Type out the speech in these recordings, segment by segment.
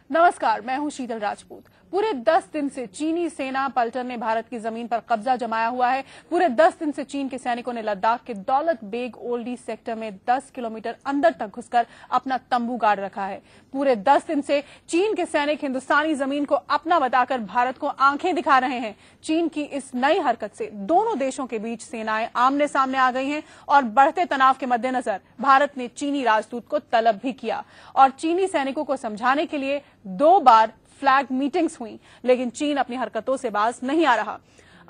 नमस्कार, मैं हूं शीतल राजपूत। पूरे 10 दिन से चीनी सेना पलटन ने भारत की जमीन पर कब्जा जमाया हुआ है। पूरे 10 दिन से चीन के सैनिकों ने लद्दाख के दौलत बेग ओल्डी सेक्टर में 10 किलोमीटर अंदर तक घुसकर अपना तंबू गाड़ रखा है। पूरे 10 दिन से चीन के सैनिक हिंदुस्तानी जमीन को अपना बताकर भारत को आंखें दिखा रहे हैं। चीन की इस नई हरकत से दोनों देशों के बीच सेनाएं आमने सामने आ गई हैं और बढ़ते तनाव के मद्देनजर भारत ने चीनी राजदूत को तलब भी किया और चीनी सैनिकों को समझाने के लिए 2 बार फ्लैग मीटिंग्स हुई, लेकिन चीन अपनी हरकतों से बाज नहीं आ रहा।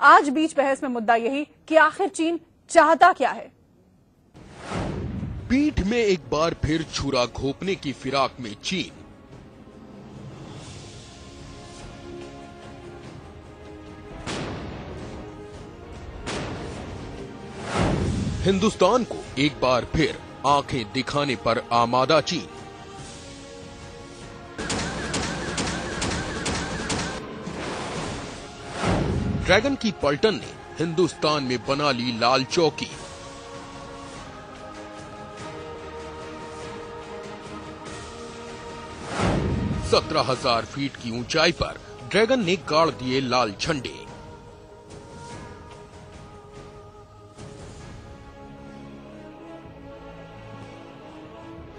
आज बीच बहस में मुद्दा यही कि आखिर चीन चाहता क्या है। पीठ में एक बार फिर छुरा घोंपने की फिराक में चीन। हिंदुस्तान को एक बार फिर आंखें दिखाने पर आमादा चीन। ड्रैगन की पलटन ने हिंदुस्तान में बना ली लाल चौकी। सत्रह 17,000 फीट की ऊंचाई पर ड्रैगन ने गाड़ दिए लाल झंडे।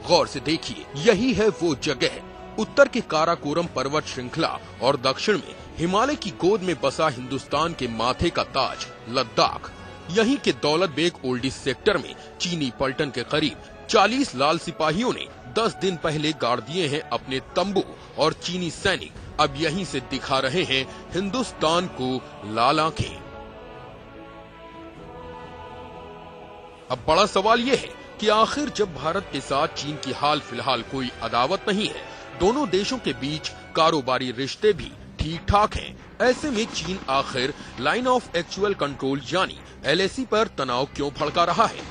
गौर से देखिए, यही है वो जगह, उत्तर के काराकोरम पर्वत श्रृंखला और दक्षिण में हिमालय की गोद में बसा हिंदुस्तान के माथे का ताज लद्दाख। यहीं के दौलत बेग ओल्डी सेक्टर में चीनी पलटन के करीब 40 लाल सिपाहियों ने 10 दिन पहले गाड़ दिए हैं अपने तंबू और चीनी सैनिक अब यहीं से दिखा रहे हैं हिंदुस्तान को लाल आंखें। अब बड़ा सवाल यह है कि आखिर जब भारत के साथ चीन की हाल फिलहाल कोई अदावत नहीं है, दोनों देशों के बीच कारोबारी रिश्ते भी ठीक ठाक हैं, ऐसे में चीन आखिर लाइन ऑफ एक्चुअल कंट्रोल यानी LAC पर तनाव क्यों भड़का रहा है?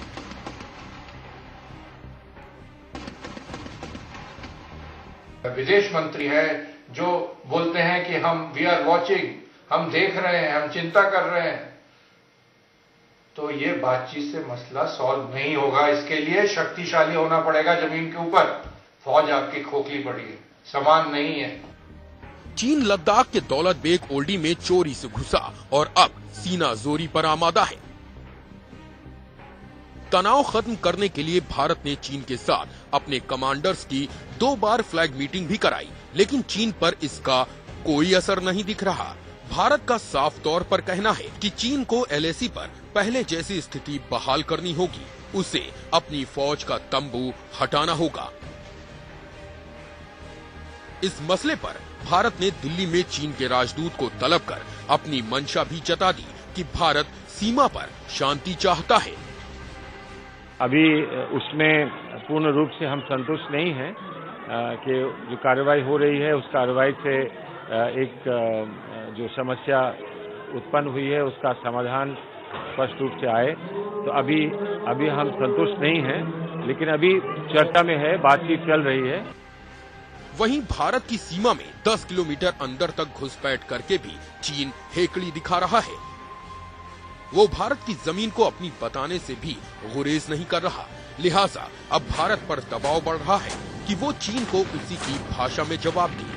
विदेश मंत्री है जो बोलते हैं कि हम वी आर वॉचिंग, हम देख रहे हैं, हम चिंता कर रहे हैं, तो ये बातचीत से मसला सॉल्व नहीं होगा। इसके लिए शक्तिशाली होना पड़ेगा जमीन के ऊपर। फौज आपकी खोखली पड़ी है, समान नहीं है। चीन लद्दाख के दौलत बेग ओल्डी में चोरी से घुसा और अब सीना जोरी पर आमादा है। तनाव खत्म करने के लिए भारत ने चीन के साथ अपने कमांडर्स की 2 बार फ्लैग मीटिंग भी कराई, लेकिन चीन पर इसका कोई असर नहीं दिख रहा। भारत का साफ तौर पर कहना है कि चीन को LAC पर पहले जैसी स्थिति बहाल करनी होगी, उसे अपनी फौज का तंबू हटाना होगा। इस मसले पर भारत ने दिल्ली में चीन के राजदूत को तलब कर अपनी मंशा भी जता दी कि भारत सीमा पर शांति चाहता है। अभी उसमें पूर्ण रूप से हम संतुष्ट नहीं हैं कि जो कार्रवाई हो रही है उस कार्रवाई से एक जो समस्या उत्पन्न हुई है उसका समाधान स्पष्ट रूप से आए, तो अभी हम संतुष्ट नहीं हैं, लेकिन अभी चर्चा में है, बातचीत चल रही है। वहीं भारत की सीमा में 10 किलोमीटर अंदर तक घुसपैठ करके भी चीन हेकड़ी दिखा रहा है। वो भारत की जमीन को अपनी बताने से भी गुरेज नहीं कर रहा, लिहाजा अब भारत पर दबाव बढ़ रहा है कि वो चीन को उसी की भाषा में जवाब दे।